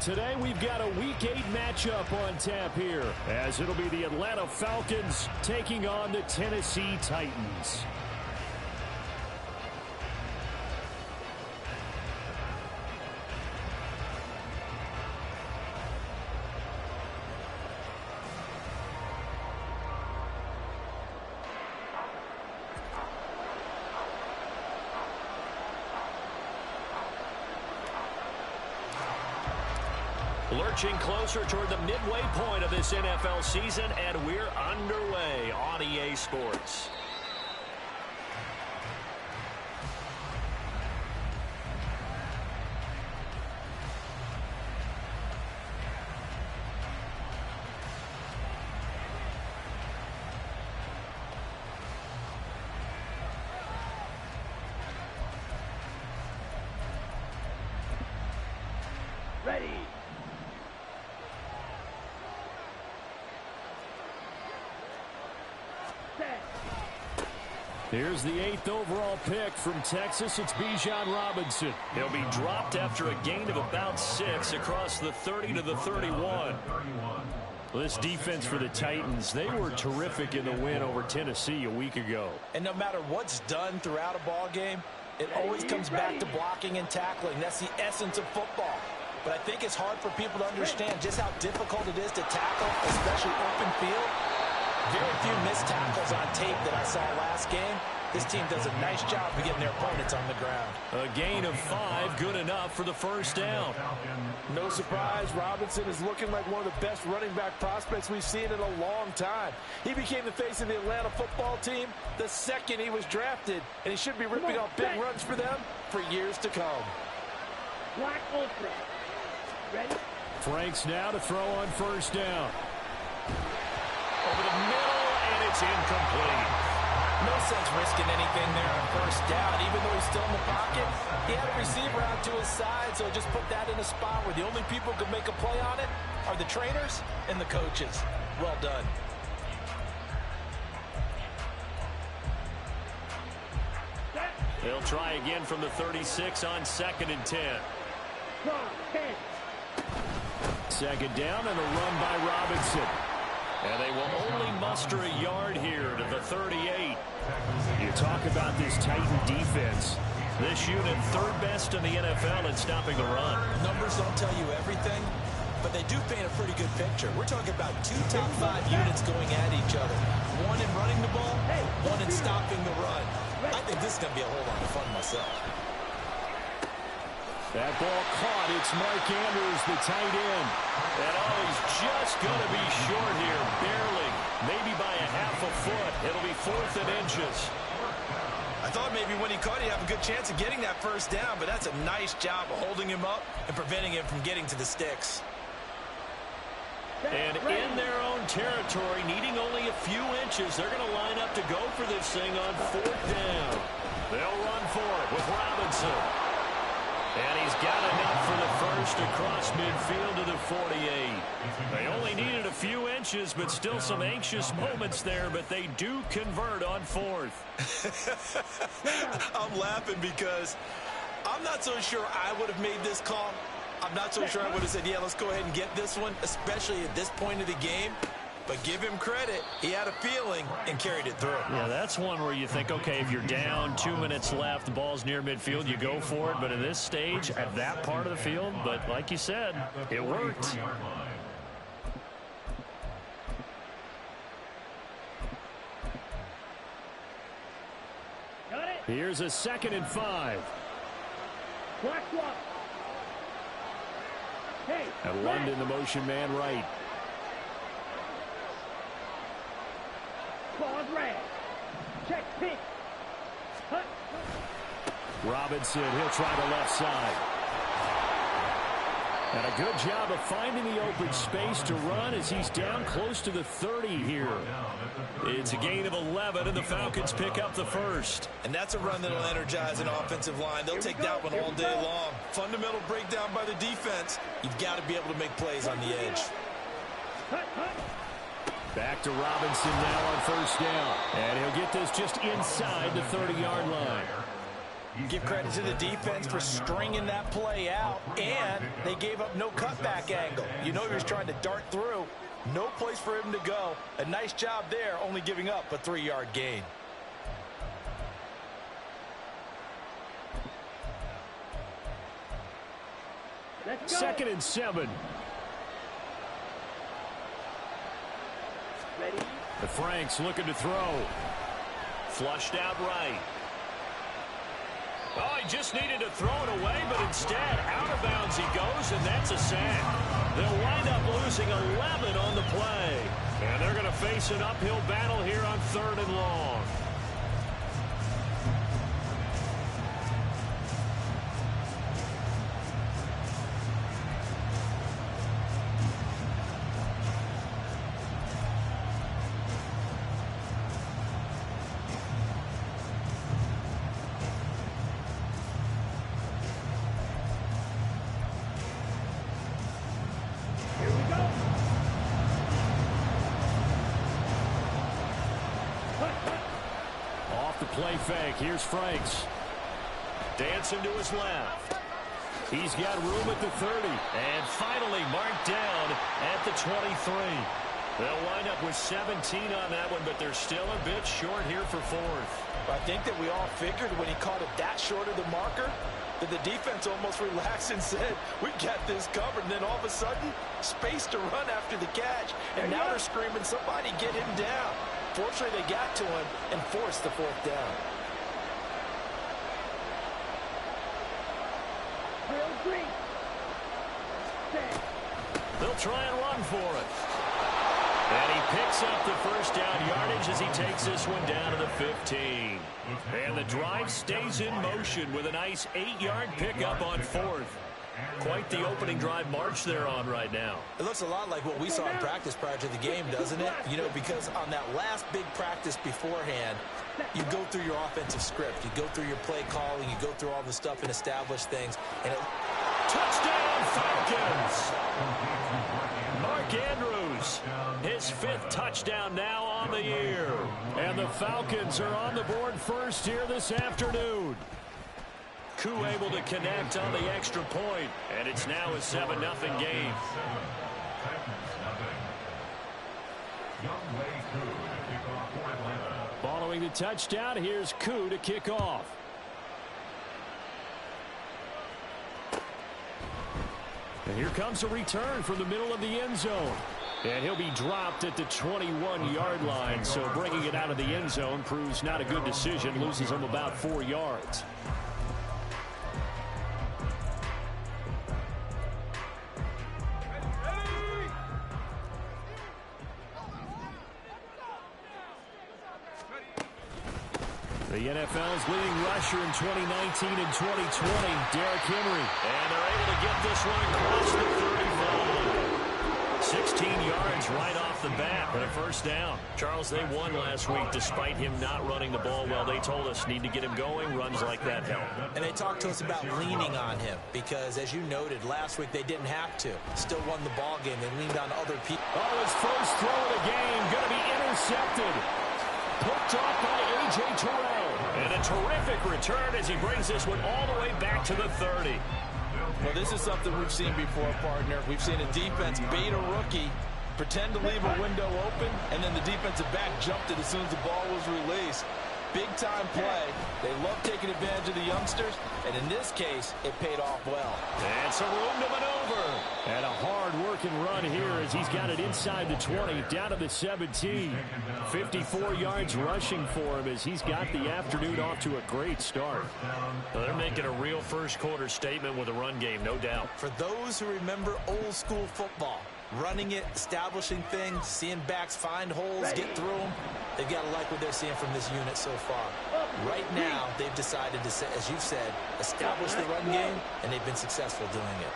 Today we've got a Week 8 matchup on tap here, as it'll be the Atlanta Falcons taking on the Tennessee Titans. Lurching closer toward the midway point of this NFL season, and we're underway on EA Sports. Ready. Here's the 8th overall pick from Texas. It's Bijan Robinson. He'll be dropped after a gain of about 6 across the 30 to the 31. This defense for the Titans, they were terrific in the win over Tennessee a week ago. And no matter what's done throughout a ball game, it always comes back to blocking and tackling. That's the essence of football. But I think it's hard for people to understand just how difficult it is to tackle, especially open field. Very few missed tackles on tape that I saw last game. This team does a nice job of getting their opponents on the ground. A gain of 5, good enough for the first down. No surprise, Robinson is looking like one of the best running back prospects we've seen in a long time. He became the face of the Atlanta football team the second he was drafted, and he should be ripping off big runs for them for years to come. Black ultra. Ready? Franks now to throw on first down. Over the middle, and it's incomplete. No sense risking anything there on first down. Even though he's still in the pocket, he had a receiver out to his side, so just put that in a spot where the only people who can make a play on it are the trainers and the coaches. Well done. They'll try again from the 36 on 2nd and 10. 10. Second down and a run by Robinson. And they will only muster a yard here to the 38. You talk about this Titan defense. This unit, 3rd best in the NFL at stopping the run. Numbers don't tell you everything, but they do paint a pretty good picture. We're talking about 2 top 5 units going at each other. One in running the ball, one in stopping the run. I think this is going to be a whole lot of fun myself. That ball caught. It's Mark Andrews, the tight end. And he's just going to be short here, barely. Maybe by a half a foot. It'll be 4th and inches. I thought maybe when he caught it, he'd have a good chance of getting that first down, but that's a nice job of holding him up and preventing him from getting to the sticks. And in their own territory, needing only a few inches, they're going to line up to go for this thing on 4th down. They'll run for it with Robinson. And he's got enough for the first across midfield to the 48. They only needed a few inches, but still some anxious moments there, but they do convert on 4th. I'm laughing because I'm not so sure I would have made this call. I'm not so sure I would have said, yeah, let's go ahead and get this one, especially at this point of the game. But give him credit. He had a feeling and carried it through. Yeah, that's one where you think, okay, if you're down, 2 minutes left, the ball's near midfield, you go for it. But in this stage, at that part of the field, but like you said, it worked. Got it. Here's a 2nd and 5. Black one. Hey. And London, the motion man right. Claws red. Check pitch. Hut. Robinson, he'll try the left side. And a good job of finding the open space to run as he's down close to the 30 here. It's a gain of 11, and the Falcons pick up the first. And that's a run that'll energize an offensive line. They'll take that one all day long. Fundamental breakdown by the defense. You've got to be able to make plays on the edge. Hut, hut. Back to Robinson now on first down. And he'll get this just inside the 30-yard line. Give credit to the defense for stringing that play out, and they gave up no cutback angle. You know he was trying to dart through. No place for him to go. A nice job there, only giving up a 3-yard gain. Second and 7. Ready? The Franks looking to throw. Flushed out right. Oh, he just needed to throw it away, but instead, out of bounds he goes, and that's a sack. They'll wind up losing 11 on the play. And they're going to face an uphill battle here on 3rd and long. Play fake. Here's Franks. Dancing to his left. He's got room at the 30. And finally marked down at the 23. They'll wind up with 17 on that one, but they're still a bit short here for 4th. I think that we all figured when he caught it that short of the marker that the defense almost relaxed and said, we got this covered. And then all of a sudden, space to run after the catch. And now they're screaming, somebody get him down. Fortunately, they got to him and forced the 4th down. Drill 3. Set. They'll try and run for it. And he picks up the first down yardage as he takes this one down to the 15. And the drive stays in motion with a nice 8-yard pickup on 4th. Quite the opening drive march they're on right now. It looks a lot like what we saw in practice prior to the game, doesn't it? You know, because on that last big practice beforehand, you go through your offensive script. You go through your play calling. You go through all the stuff and establish things. And touchdown, Falcons! Mark Andrews, his 5th touchdown now on the year. And the Falcons are on the board first here this afternoon. Koo able to connect on the extra point, and it's now a 7-0 game. Following the touchdown, here's Koo to kick off. And here comes a return from the middle of the end zone. And he'll be dropped at the 21-yard line, so bringing it out of the end zone proves not a good decision, loses him about 4 yards. The NFL's leading rusher in 2019 and 2020, Derrick Henry. And they're able to get this one across the 35. 16 yards right off the bat, but a first down. Charles, they won last week despite him not running the ball well. They told us need to get him going. Runs like that help. And they talked to us about leaning on him because, as you noted, last week they didn't have to. Still won the ball game. They leaned on other people. Oh, his first throw of the game going to be intercepted. Picked off by A.J. Terrell. And a terrific return as he brings this one all the way back to the 30. Well, this is something we've seen before, partner. We've seen a defense bait a rookie, pretend to leave a window open, and then the defensive back jumped it as soon as the ball was released. Big-time play. They love taking advantage of the youngsters, and in this case, it paid off well. And some room to maneuver. And a hard-working run here as he's got it inside the 20, down to the 17. 54 yards rushing for him as he's got the afternoon off to a great start. Well, they're making a real first-quarter statement with a run game, no doubt. For those who remember old-school football, running it, establishing things, seeing backs find holes, get through them, they've got to like what they're seeing from this unit so far. Right now, they've decided to, as you've said, establish the run game, and they've been successful doing it.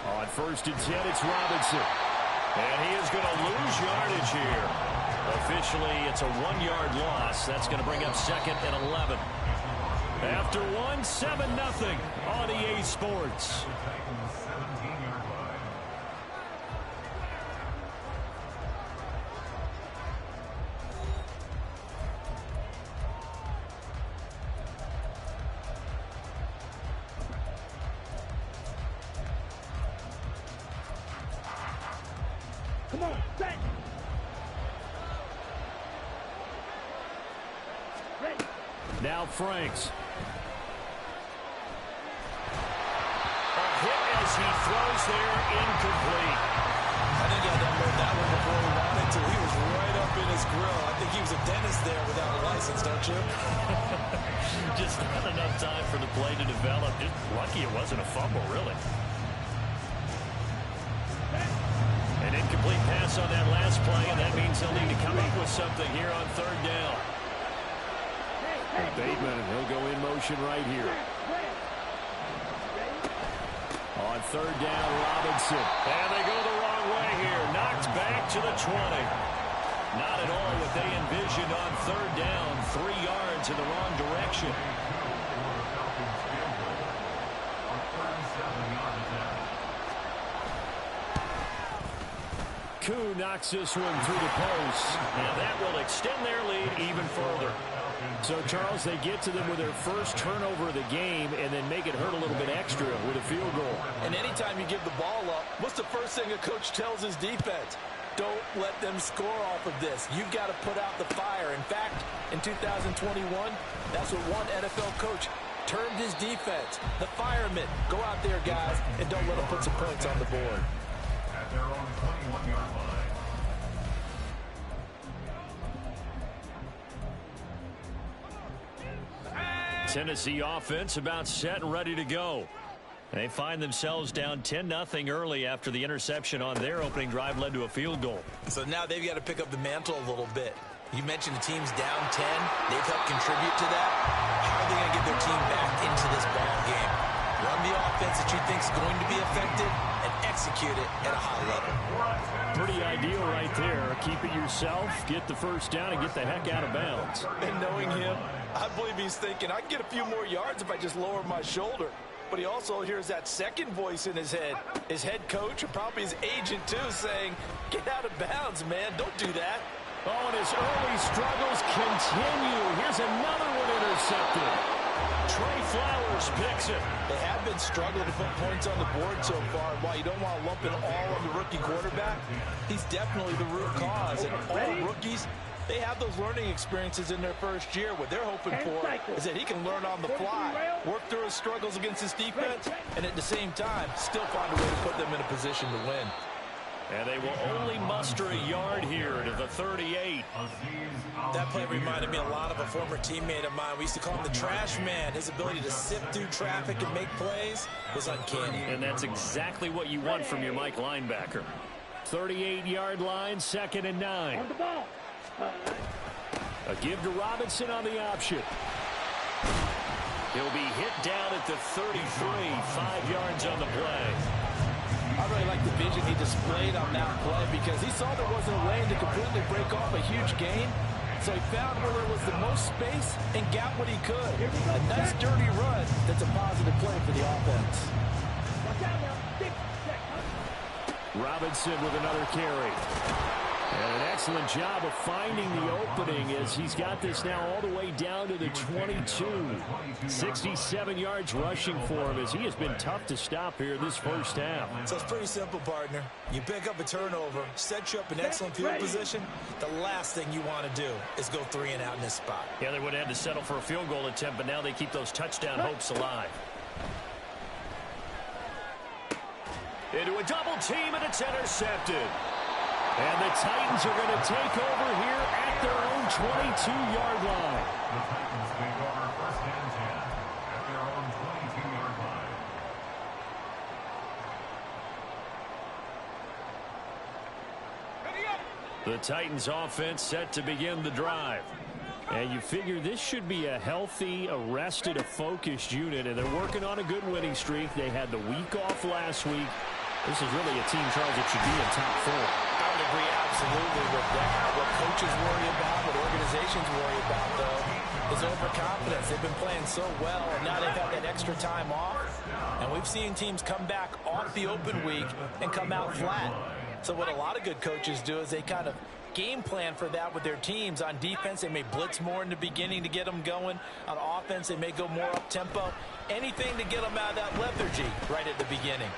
On 1st and 10, it's Robinson. And he is going to lose yardage here. Officially, it's a 1-yard loss. That's going to bring up 2nd and 11. After 7-0 on EA Sports. Come on, set. Ready. Now Franks. A hit as he throws there, incomplete. I think he had to unload that one before he wanted to. He was right up in his grill. I think he was a dentist there without a license, don't you? Just not enough time for the play to develop. Just lucky it wasn't a fumble, really. An incomplete pass on that last play, and that means they'll need to come up with something here on third down. Bateman, and he'll go in motion right here. On third down, Robinson. And they go the wrong way here. Knocked back to the 20. Not at all what they envisioned on third down. 3 yards in the wrong direction. Koo knocks this one through the post. And that will extend their lead even further. So, Charles, they get to them with their first turnover of the game and then make it hurt a little bit extra with a field goal. And anytime you give the ball up, what's the first thing a coach tells his defense? Don't let them score off of this. You've got to put out the fire. In fact, in 2021, that's what one NFL coach termed his defense. The firemen. Go out there, guys, and don't let them put some points on the board. At their own 21-yard line. Tennessee offense about set and ready to go. They find themselves down 10-0 early after the interception on their opening drive led to a field goal. So now they've got to pick up the mantle a little bit. You mentioned the team's down 10. They've helped contribute to that. How are they going to get their team back into this ball game? Run the offense that you think is going to be effective and execute it at a high level. Pretty ideal right there. Keep it yourself, get the first down, and get the heck out of bounds. And knowing him, I believe he's thinking, I can get a few more yards if I just lower my shoulder. But he also hears that second voice in his head. His head coach, or probably his agent too, saying, get out of bounds, man. Don't do that. Oh, and his early struggles continue. Here's another one intercepted. Trey Flowers picks it. They have been struggling to put points on the board so far. While you don't want to lump it all on the rookie quarterback, he's definitely the root cause. And all rookies, they have those learning experiences in their first year. What they're hoping for is that he can learn on the fly, work through his struggles against his defense, and at the same time, still find a way to put them in a position to win. And they will only muster a yard here to the 38. That play reminded me a lot of a former teammate of mine. We used to call him the trash man. His ability to sift through traffic and make plays was uncanny. And that's exactly what you want from your Mike linebacker. 38-yard line, 2nd and 9. On the ball. A give to Robinson on the option. He'll be hit down at the 33, 5 yards on the play. I really like the vision he displayed on that play because he saw there wasn't a lane to completely break off a huge gain. So he found where there was the most space and got what he could. A nice dirty run that's a positive play for the offense. Watch out now. 6 seconds. Robinson with another carry. And an excellent job of finding the opening as he's got this now all the way down to the 22. 67 yards rushing for him as he has been tough to stop here this first half. So it's pretty simple, partner. You pick up a turnover, set you up in excellent field position. The last thing you want to do is go 3 and out in this spot. Yeah, they would have had to settle for a field goal attempt, but now they keep those touchdown hopes alive. Into a double team, and it's intercepted. And the Titans are going to take over here at their own 22-yard line. The Titans take over 1st and 10 at their own 22-yard line. The Titans offense set to begin the drive. And you figure this should be a healthy, arrested, a focused unit, and they're working on a good winning streak. They had the week off last week. This is really a team, Charles, that should be in top 4. I would agree absolutely with that. What coaches worry about, what organizations worry about, though, is overconfidence. They've been playing so well, and now they've had that extra time off. And we've seen teams come back off the open week and come out flat. So what a lot of good coaches do is they kind of game plan for that with their teams. On defense, they may blitz more in the beginning to get them going. On offense, they may go more up-tempo. Anything to get them out of that lethargy right at the beginning.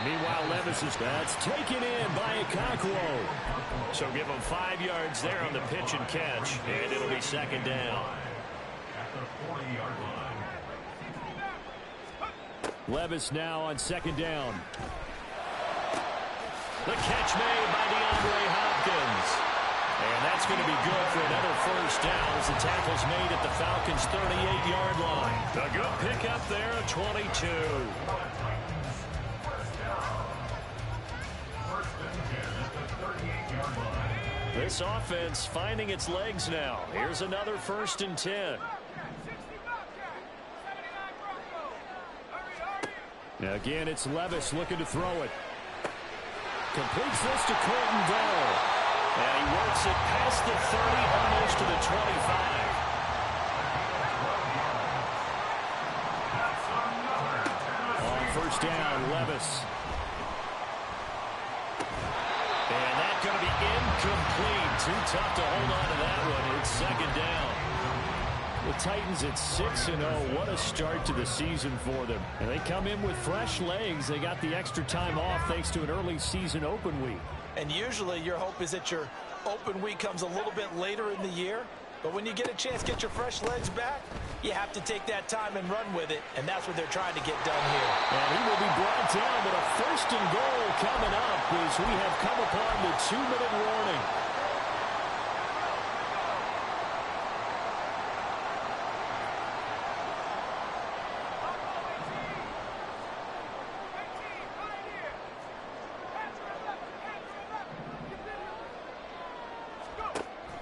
Meanwhile, Levis is that's taken in by Okakwo. So give him 5 yards there on the pitch and catch, and it'll be second down. At the 40-yard line. Levis now on second down. The catch made by DeAndre Hopkins. And that's going to be good for another first down as the tackle's made at the Falcons' 38-yard line. A good pickup there at 22. This offense finding its legs now. Here's another 1st and 10. Again, it's Levis looking to throw it. Completes this to Colton Dole. And he works it past the 30, almost to the 25. On first down, Levis. And that's going to be incomplete. Too tough to hold on to that one. It's second down. The Titans at 6-0. What a start to the season for them. And they come in with fresh legs. They got the extra time off thanks to an early season open week. And usually your hope is that your open week comes a little bit later in the year. But when you get a chance to get your fresh legs back, you have to take that time and run with it. And that's what they're trying to get done here. And he will be brought down, but a 1st and goal coming up as we have come upon the 2-minute warning.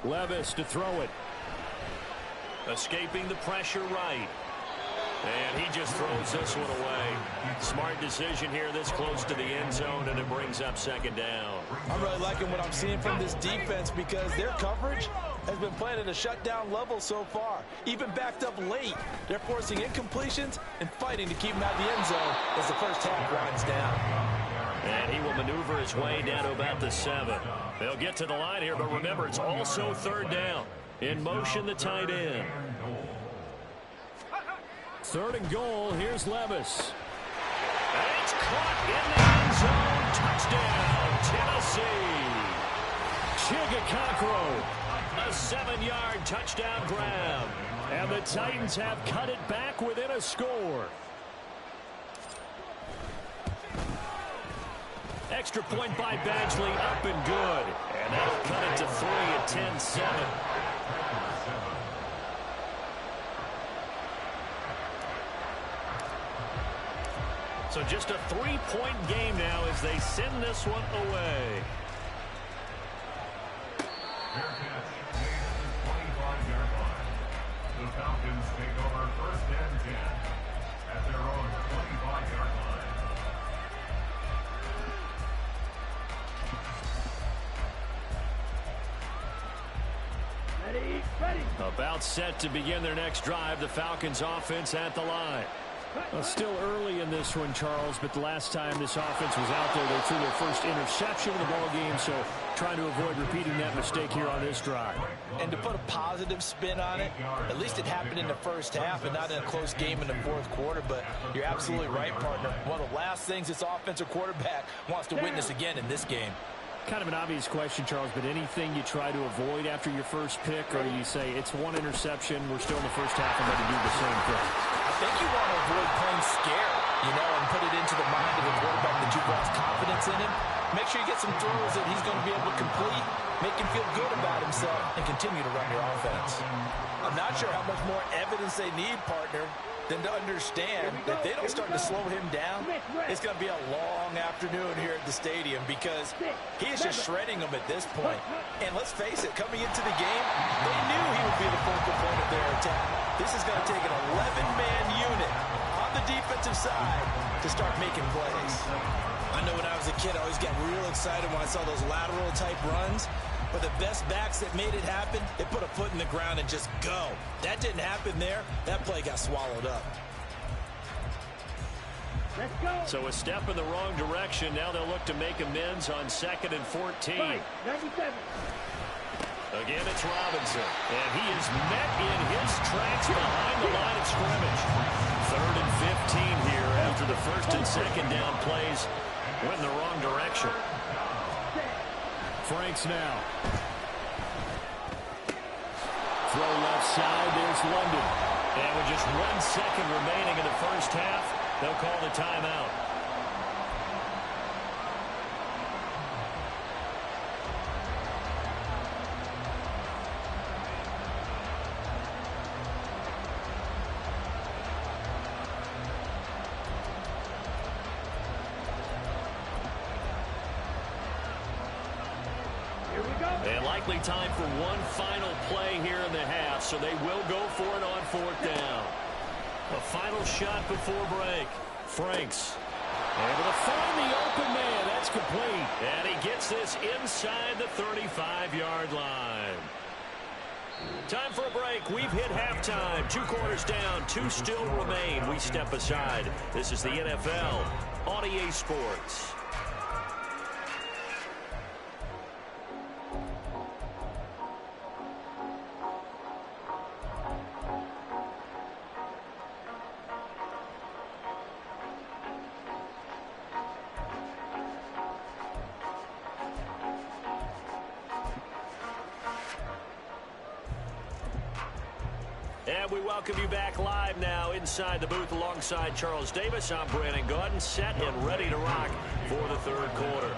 Levis to throw it. Escaping the pressure right. And he just throws this one away. Smart decision here this close to the end zone, and it brings up second down. I'm really liking what I'm seeing from this defense because their coverage has been playing at a shutdown level so far. Even backed up late, they're forcing incompletions and fighting to keep them out of the end zone as the first half winds down. And he will maneuver his way down to about the 7. They'll get to the line here, but remember, it's also third down. In motion, the tight end. 3rd and goal. Here's Levis. And it's caught in the end zone. Touchdown, Tennessee. Chigakakro. A 7-yard touchdown grab. And the Titans have cut it back within a score. Extra point by Badgley, up and good. And that'll cut it to 3 at 10-7. So just a 3-point game now as they send this one away. Fair catch made at the 25-yard line. The Falcons take over 1st and 10 at their own 25-yard line. About set to begin their next drive. The Falcons offense at the line. Well, still early in this one, Charles, but the last time this offense was out there, they threw their first interception of the ball game, so trying to avoid repeating that mistake here on this drive. And to put a positive spin on it, at least it happened in the first half and not in a close game in the 4th quarter, but you're absolutely right, partner. One of the last things this offensive quarterback wants to witness again in this game. Kind of an obvious question, Charles, but anything you try to avoid after your first pick, or you say it's one interception, we're still in the first half, and let to do the same thing? I think you want to avoid playing scared, and put it into the mind of the quarterback that you've lost confidence in him. Make sure you get some throws that he's going to be able to complete, make him feel good about himself, and continue to run your offense. I'm not sure how much more evidence they need, partner, than to understand that they don't start to slow him down, it's going to be a long afternoon here at the stadium because he is just shredding them at this point. And let's face it, coming into the game, they knew he would be the focal point of their attack. This is going to take an 11-man unit on the defensive side to start making plays. I know when I was a kid, I always got real excited when I saw those lateral-type runs. But the best backs that made it happen, they put a foot in the ground and just go. That didn't happen there. That play got swallowed up. Let's go. So a step in the wrong direction. Now they'll look to make amends on 2nd and 14. 97. Again, it's Robinson. And he is met in his tracks behind the line of scrimmage. 3rd and 15 here after the 1st and 2nd down plays went in the wrong direction. Franks now. Throw left side. There's London. And with just 1 second remaining in the first half, they'll call the timeout. And likely time for one final play here in the half, so they will go for it on 4th down. A final shot before break. Franks able to find the open man. That's complete. And he gets this inside the 35-yard line. Time for a break. We've hit halftime. 2 quarters down. 2 still remain. We step aside. This is the NFL on EA Sports. And we welcome you back live now inside the booth alongside Charles Davis. I'm Brandon Gaudin, set and ready to rock for the 3rd quarter.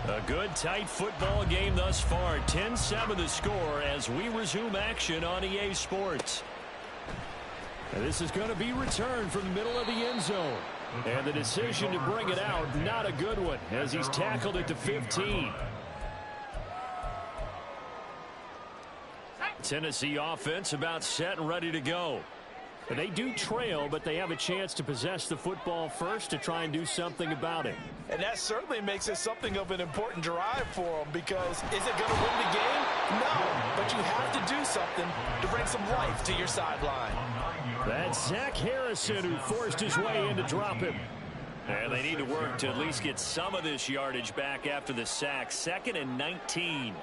A good, tight football game thus far. 10-7 the score as we resume action on EA Sports. And this is going to be returned from the middle of the end zone. And the decision to bring it out, not a good one, as he's tackled at the 15. Tennessee offense about set and ready to go. They do trail, but they have a chance to possess the football first to try and do something about it. And that certainly makes it something of an important drive for them, because is it going to win the game? No, but you have to do something to bring some life to your sideline. That's Zach Harrison who forced his way in to drop him. And they need to work to at least get some of this yardage back after the sack. 2nd and 19.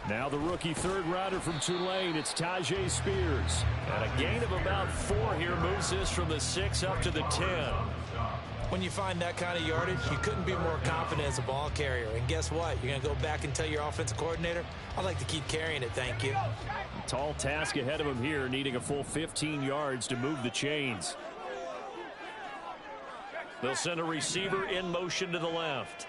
Now the rookie 3rd rounder from Tulane, it's Tajay Spears. And a gain of about 4 here moves this from the 6 up to the 10. When you find that kind of yardage, you couldn't be more confident as a ball carrier. And guess what? You're going to go back and tell your offensive coordinator, I'd like to keep carrying it, thank you. Tall task ahead of him here, needing a full 15 yards to move the chains. They'll send a receiver in motion to the left.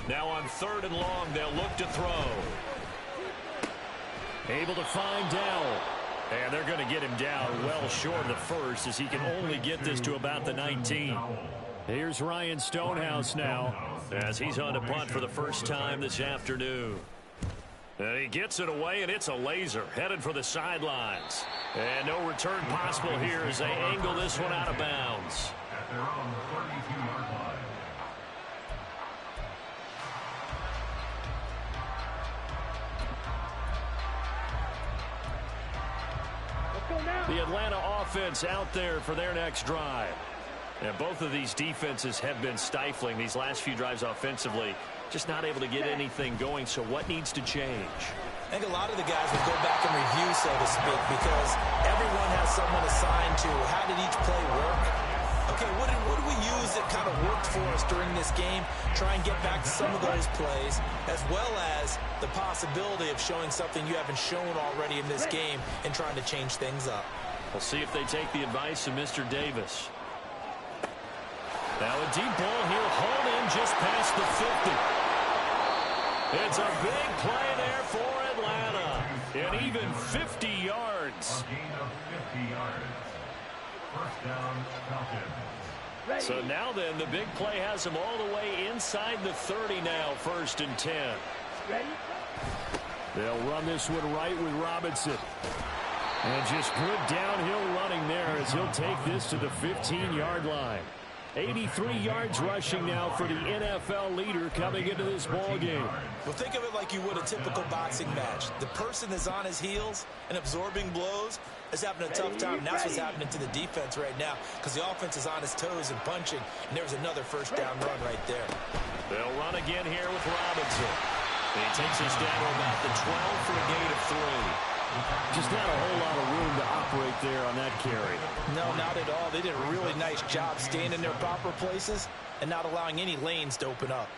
Now on 3rd and long, they'll look to throw. Able to find Dowell. And they're going to get him down well short of the first, as he can only get this to about the 19. Here's Ryan Stonehouse now, as he's on to punt for the first time this afternoon. And he gets it away, and it's a laser headed for the sidelines. And no return possible here as they angle this one out of bounds. At their own 32-yard line. The Atlanta offense out there for their next drive. And both of these defenses have been stifling these last few drives offensively. Just not able to get anything going, so what needs to change? I think a lot of the guys will go back and review, so to speak, because everyone has someone assigned to how did each play work. Okay, what did we use that kind of worked for us during this game? Try and get back to some of those plays, as well as the possibility of showing something you haven't shown already in this game and trying to change things up. We'll see if they take the advice of Mr. Davis. Now a deep ball here, hauled in just past the 50. It's a big play there for Atlanta. And even 50 yards. A gain of 50 yards. First down, Falcons. So now then, the big play has them all the way inside the 30 now, 1st and 10. They'll run this one right with Robinson. And just good downhill running there as he'll take this to the 15-yard line. 83 yards rushing now for the NFL leader coming into this ball game. Well, think of it like you would a typical boxing match. The person is on his heels and absorbing blows is having a tough time, and that's what's happening to the defense right now, because the offense is on his toes and punching, and there's another first down run right there. They'll run again here with Robinson. And he takes us down to about the 12 for a gain of 3. Just not a whole lot of room to operate there on that carry. No, not at all. They did a really nice job staying in their proper places and not allowing any lanes to open up.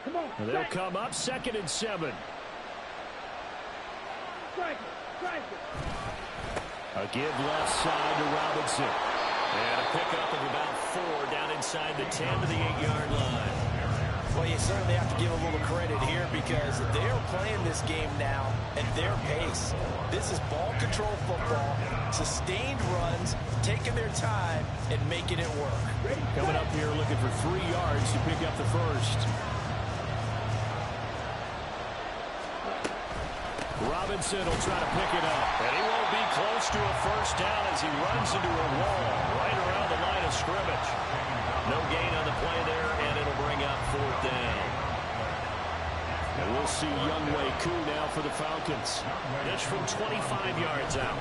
Come on. They'll come up 2nd and 7. Strike it. Strike it. A give left side to Robinson. And a pickup of about 4 down inside the 10 to the 8-yard line. Well, you certainly have to give a little credit here because they're playing this game now at their pace. This is ball control football, sustained runs, taking their time, and making it work. Coming up here looking for 3 yards to pick up the first. Robinson will try to pick it up. And he won't be close to a first down as he runs into a wall right around the line of scrimmage. No gain on the play there, and it'll bring up 4th down. And we'll see Younghoe Koo now for the Falcons. This from 25 yards out.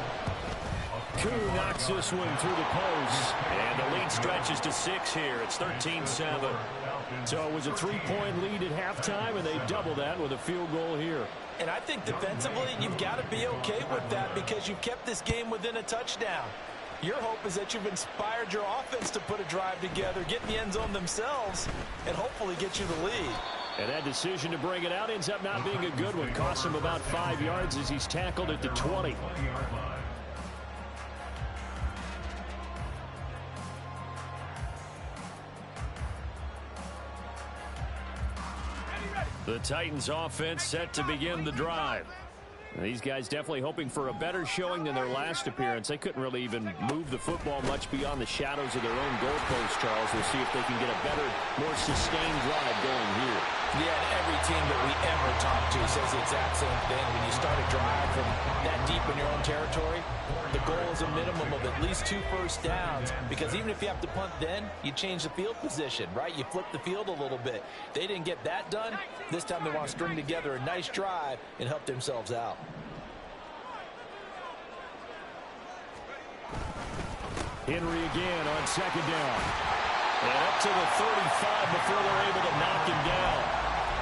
Koo knocks this one through the post. And the lead stretches to 6 here. It's 13-7. So it was a 3-point lead at halftime, and they double that with a field goal here. And I think defensively, you've got to be okay with that because you've kept this game within a touchdown. Your hope is that you've inspired your offense to put a drive together, get in the end zone themselves, and hopefully get you the lead. And that decision to bring it out ends up not being a good one. Costs him about 5 yards as he's tackled at the 20. The Titans offense set to begin the drive. These guys definitely hoping for a better showing than their last appearance. They couldn't really even move the football much beyond the shadows of their own goalpost, Charles. We'll see if they can get a better, more sustained drive going here. Yeah, and every team that we ever talk to says the exact same thing. When you start a drive from that deep in your own territory, the goal is a minimum of at least 2 first downs, because even if you have to punt then, you change the field position, right? You flip the field a little bit. They didn't get that done. This time they want to string together a nice drive and help themselves out. Henry again on 2nd down. And up to the 35 before they're able to knock him down.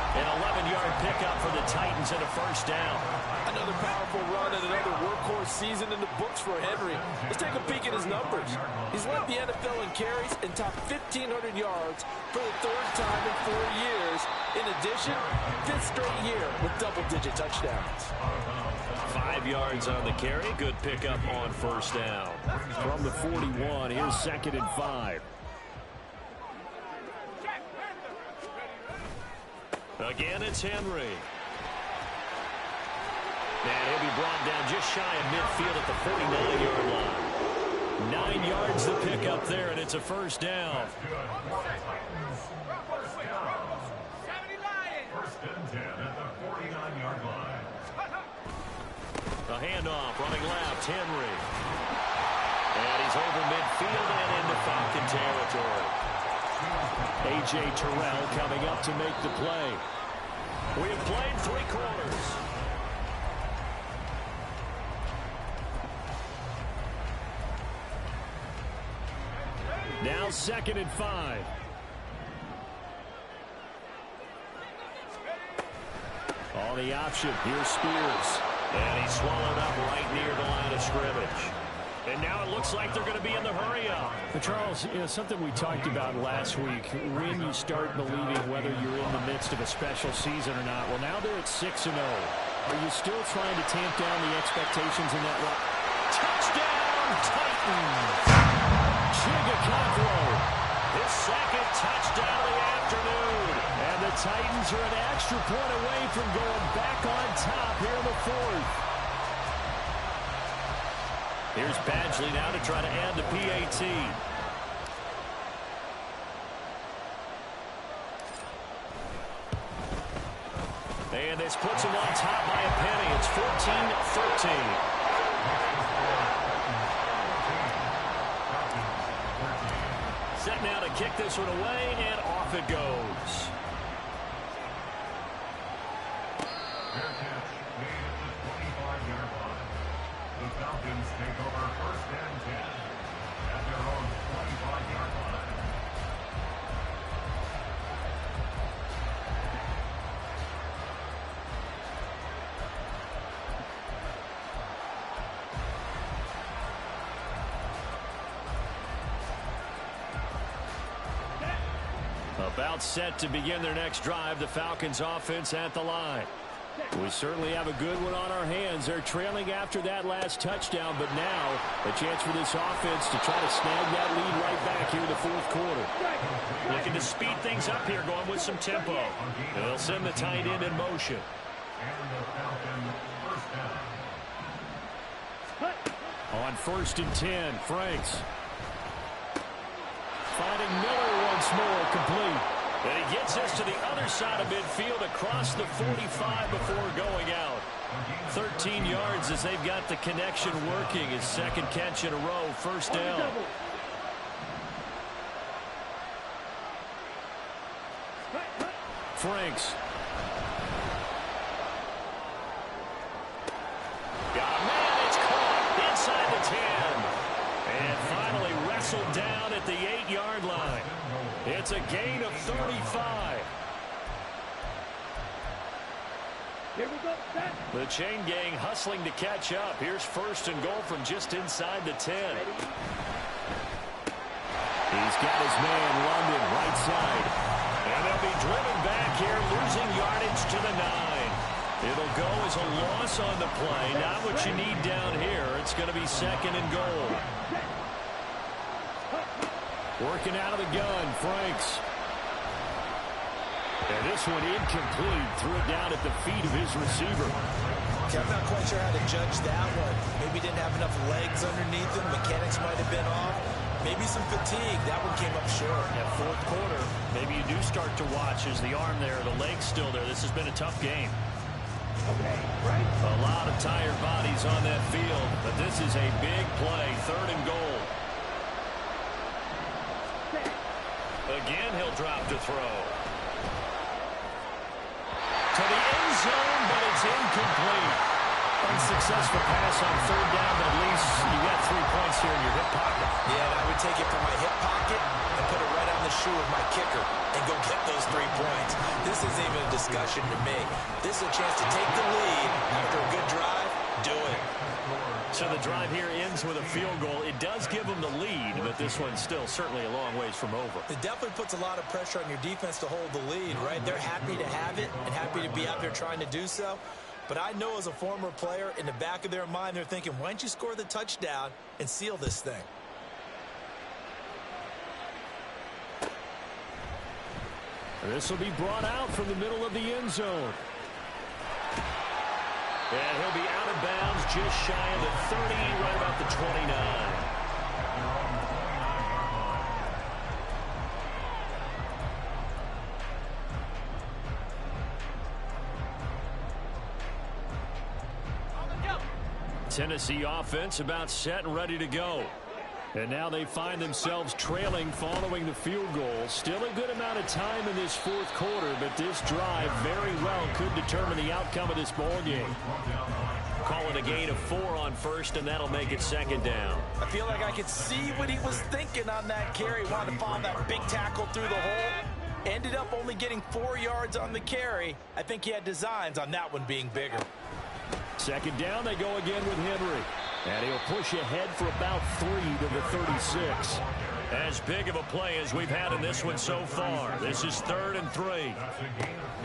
An 11-yard pickup for the Titans and a first down. Another powerful run and another workhorse season in the books for Henry. Let's take a peek at his numbers. He's led the NFL in carries and topped 1,500 yards for the 3rd time in 4 years. In addition, 5th straight year with double-digit touchdowns. 5 yards on the carry. Good pickup on first down. From the 41, here's 2nd and 5. Again, it's Henry. And he'll be brought down just shy of midfield at the 49-yard line. 9 yards to pick up there, and it's a first down. First and 10 at the 49-yard line. A handoff, running left, Henry. And he's over midfield and into Falcon territory. A.J. Terrell coming up to make the play. We have played 3 quarters. Now 2nd and 5. On the option, here's Spears. And he's swallowed up right near the line of scrimmage. And now it looks like they're going to be in the hurry-up. Charles, something we talked about last week, when you start believing whether you're in the midst of a special season or not. Well, now they're at 6-0. Are you still trying to tamp down the expectations in that run? Touchdown, Titans! Chigakadro. His 2nd touchdown of the afternoon. And the Titans are an extra point away from going back on top here in the 4th. Here's Badgley now to try to add the PAT. And this puts him on top by a penny. It's 14-13. Set now to kick this one away, and off it goes. Fair catch made at the 25-yard line. The Falcons take over 1st and 10 at their own 25-yard line. About set to begin their next drive, the Falcons offense at the line. We certainly have a good one on our hands. They're trailing after that last touchdown, but now a chance for this offense to try to snag that lead right back here in the fourth quarter. Looking to speed things up here, going with some tempo. They'll send the tight end in motion. And the Falcon 1st down. On 1st and 10, Franks. Finding Miller once more, complete. And he gets us to the other side of midfield across the 45 before going out. 13 yards as they've got the connection working. His second catch in a row, 1st down. Franks. Got a man, it's caught inside the 10. And finally wrestled down at the 8-yard line. It's a gain of 35. Here we go, set. The chain gang hustling to catch up. Here's 1st and goal from just inside the 10. He's got his man, London, right side. And they'll be driven back here, losing yardage to the 9. It'll go as a loss on the play. Not what you need down here. It's going to be 2nd and goal. Working out of the gun, Franks. And this one incomplete. Threw it down at the feet of his receiver. Okay, I'm not quite sure how to judge that one. Maybe didn't have enough legs underneath him. Mechanics might have been off. Maybe some fatigue. That one came up short. At fourth quarter, maybe you do start to watch as the arm there, the leg's still there. This has been a tough game. Okay, right. A lot of tired bodies on that field, but this is a big play. 3rd and goal. Again, he'll drop to throw. To the end zone, but it's incomplete. Unsuccessful pass on 3rd down, but at least you got 3 points here in your hip pocket. Yeah, and I would take it from my hip pocket and put it right on the shoe of my kicker and go get those 3 points. This isn't even a discussion to me. This is a chance to take the lead after a good drive. Do it. So the drive here ends with a field goal. It does give them the lead, but this one's still certainly a long ways from over. It definitely puts a lot of pressure on your defense to hold the lead, right? They're happy to have it and happy to be out there trying to do so. But I know as a former player, in the back of their mind, they're thinking, why don't you score the touchdown and seal this thing? This will be brought out from the middle of the end zone. And he'll be out of bounds just shy of the 30, right about the 29. Tennessee offense about set and ready to go. And now they find themselves trailing following the field goal. Still a good amount of time in this fourth quarter, but this drive very well could determine the outcome of this ball game. Call it a gain of 4 on 1st, and that'll make it 2nd down. I feel like I could see what he was thinking on that carry. Wanted to follow that big tackle through the hole. Ended up only getting 4 yards on the carry. I think he had designs on that one being bigger. 2nd down, they go again with Henry. And he'll push ahead for about 3 to the 36. As big of a play as we've had in this one so far. This is 3rd and 3.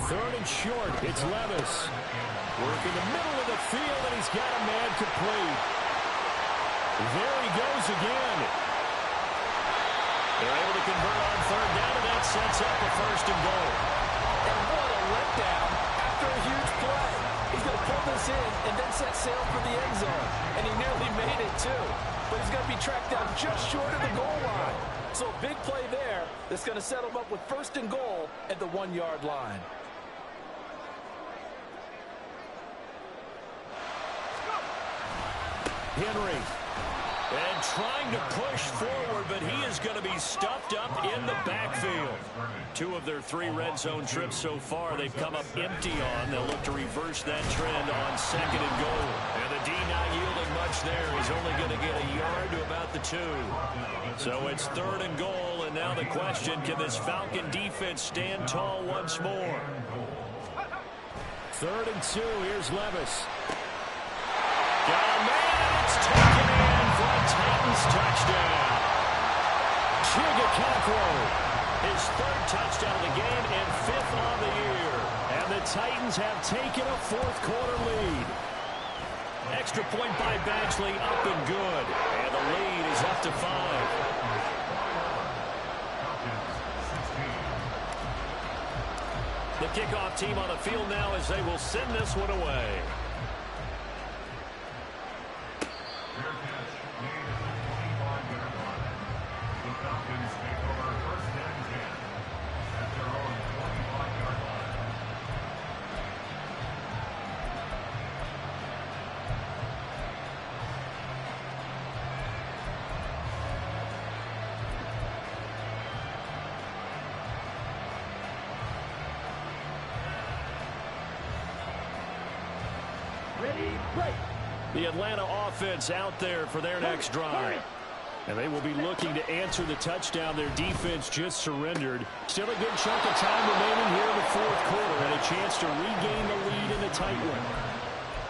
3rd and short. It's Levis. Working the middle of the field, and he's got a man complete. There he goes again. They're able to convert on 3rd down, and that sets up a 1st and goal. And what a letdown after a huge play. He's going to pull this in and then set sail for the end zone. And he nearly made it, too. But he's going to be tracked down just short of the goal line. So a big play there that's going to set him up with 1st and goal at the 1-yard line. Henry. And trying to push forward, but he is going to be stuffed up in the backfield. 2 of their 3 red zone trips so far, they've come up empty on. They'll look to reverse that trend on 2nd and goal. And the D not yielding much there. He's only going to get a yard to about the 2. So it's 3rd and goal, and now the question, can this Falcon defense stand tall once more? 3rd and 2, here's Levis. Got a man, it's taken in for a Titans touchdown. Chigakakro, his 3rd touchdown of the game and 5th on the year. And the Titans have taken a 4th quarter lead. Extra point by Badgley, up and good. And the lead is up to 5. The kickoff team on the field now as they will send this one away. The Atlanta offense out there for their next drive. And they will be looking to answer the touchdown their defense just surrendered. Still a good chunk of time remaining here in the 4th quarter and a chance to regain the lead in a tight one.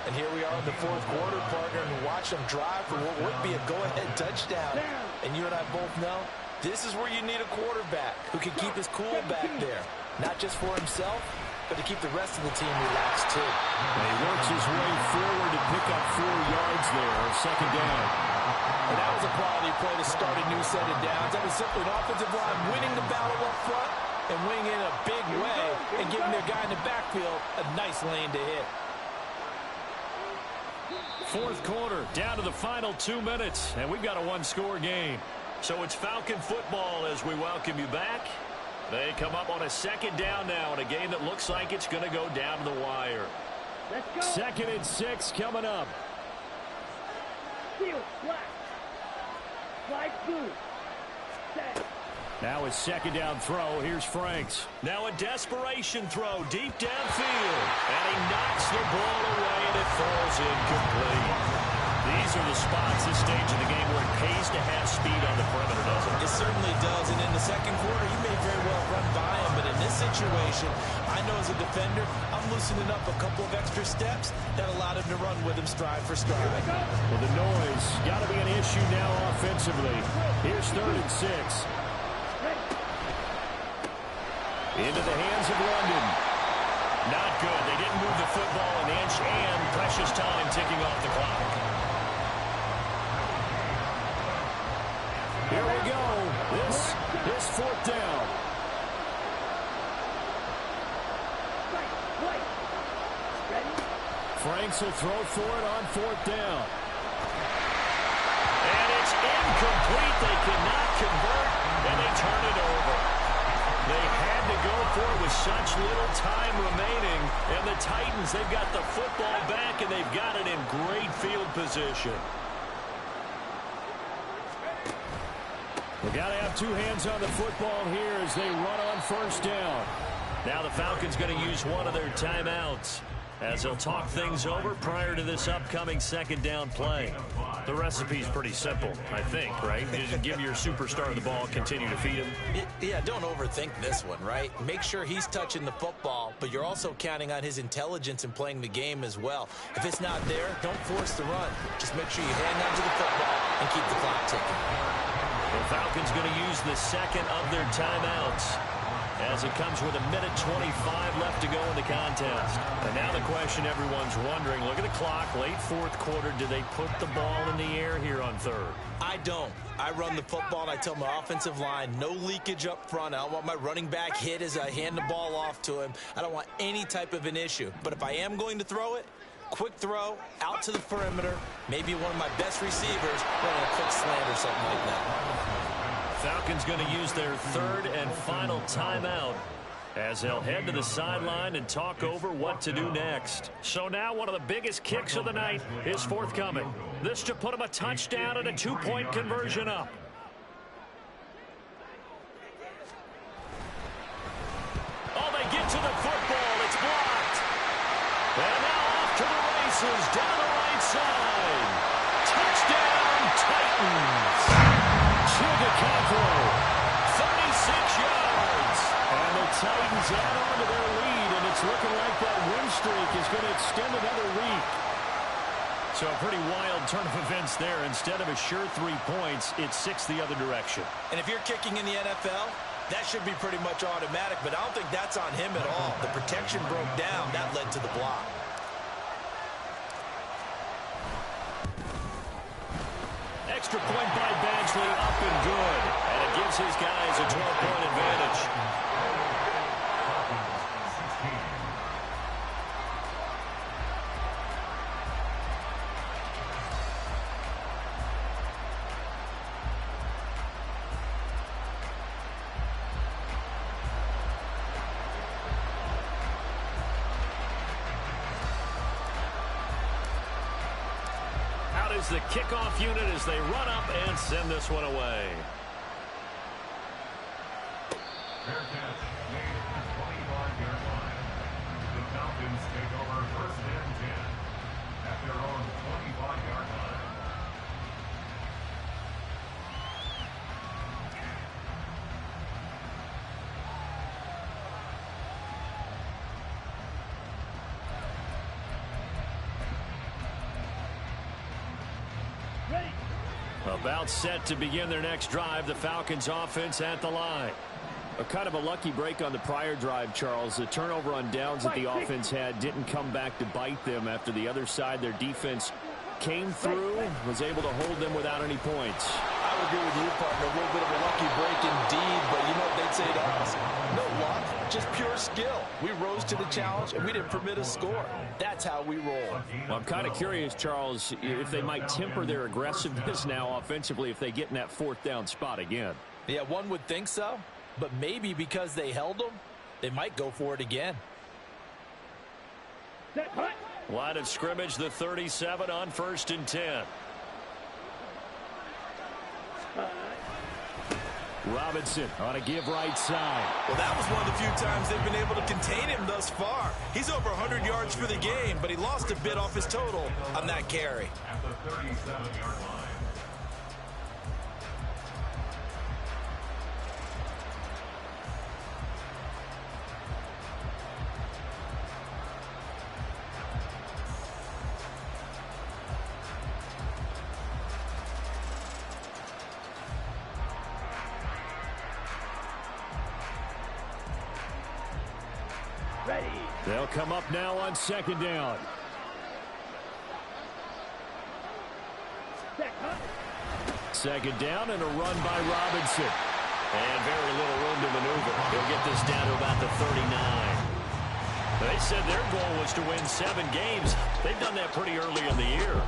And here we are in the 4th quarter, partner, and watch them drive for what would be a go-ahead touchdown. And you and I both know this is where you need a quarterback who can keep his cool back there. Not just for himself, but to keep the rest of the team relaxed, too. And he works his way forward to pick up 4 yards there on 2nd down. And that was a quality play to start a new set of downs. That was simply an offensive line winning the battle up front and winning in a big way and giving their guy in the backfield a nice lane to hit. 4th quarter, down to the final 2 minutes, and we've got a 1-score game. So it's Falcon football as we welcome you back. They come up on a 2nd down now in a game that looks like it's going to go down to the wire. Let's go. 2nd and 6 coming up. Field, black. Flag blue. Set. Now his 2nd down throw. Here's Franks. Now a desperation throw deep downfield. And he knocks the ball away, and it falls incomplete. These are the spots, this stage of the game, where it pays to have speed on the perimeter, doesn't it? It certainly does, and in the 2nd quarter, you may very well run by him, but in this situation, I know as a defender, I'm loosening up a couple of extra steps that allowed him to run with him stride for stride. Well, the noise got to be an issue now offensively. Here's 3rd and 6. Into the hands of London. Not good. They didn't move the football an inch, and precious time ticking off the clock. Here we go. This 4th down. Franks will throw for it on 4th down. And it's incomplete. They cannot convert, and they turn it over. They had to go for it with such little time remaining. And the Titans, they've got the football back, and they've got it in great field position. We've got to have 2 hands on the football here as they run on 1st down. Now the Falcons going to use one of their timeouts as they'll talk things over prior to this upcoming 2nd down play. The recipe's pretty simple, I think, right? You just give your superstar the ball, continue to feed him. Yeah, don't overthink this one, right? Make sure he's touching the football, but you're also counting on his intelligence in playing the game as well. If it's not there, don't force the run. Just make sure you hang on to the football and keep the clock ticking. The Falcons going to use the 2nd of their timeouts as it comes with 1:25 left to go in the contest. And now the question everyone's wondering, look at the clock, late 4th quarter, do they put the ball in the air here on 3rd? I don't. I run the football, and I tell my offensive line, no leakage up front. I don't want my running back hit as I hand the ball off to him. I don't want any type of an issue. But if I am going to throw it, quick throw, out to the perimeter, maybe one of my best receivers running a quick slant or something like that. Falcons going to use their 3rd and final timeout as they'll head to the sideline and talk over what to do next. So now one of the biggest kicks of the night is forthcoming. This to put them a touchdown and a 2-point conversion up. Oh, they get to the football. It's blocked. And now off to the races down the right side. Touchdown, Titans. Chigakadro. 36 yards. And the Titans add on to their lead, and it's looking like that win streak is going to extend another week. So a pretty wild turn of events there. Instead of a sure 3 points, it's 6 the other direction. And if you're kicking in the NFL, that should be pretty much automatic, but I don't think that's on him at all. The protection broke down. That led to the block. Extra point by Badgley, up and good. And it gives his guys a 12-point advantage. The kickoff unit as they run up and send this one away. Fair catch made at the 25-yard line. The Falcons take over 1st and 10 at their own 25-yard line. About set to begin their next drive. The Falcons offense at the line. A kind of a lucky break on the prior drive, Charles. The turnover on downs that the offense had didn't come back to bite them after the other side. Their defense came through, was able to hold them without any points. I would agree with you, partner. A little bit of a lucky break indeed, but you know what they'd say to us? No luck, just pure skill. We rose to the challenge, and we didn't permit a score. That's how we roll. Well, I'm kind of curious, Charles, if they might temper their aggressiveness now offensively if they get in that 4th down spot again. Yeah, one would think so, but maybe because they held them, they might go for it again. Line of scrimmage, the 37 on 1st and 10. Robinson on a give right side. Well, that was one of the few times they've been able to contain him thus far. He's over 100 yards for the game, but he lost a bit off his total on that carry. At the 37-yard line. They'll come up now on 2nd down. Second down and a run by Robinson. And very little room to maneuver. He'll get this down to about the 39. They said their goal was to win 7 games. They've done that pretty early in the year.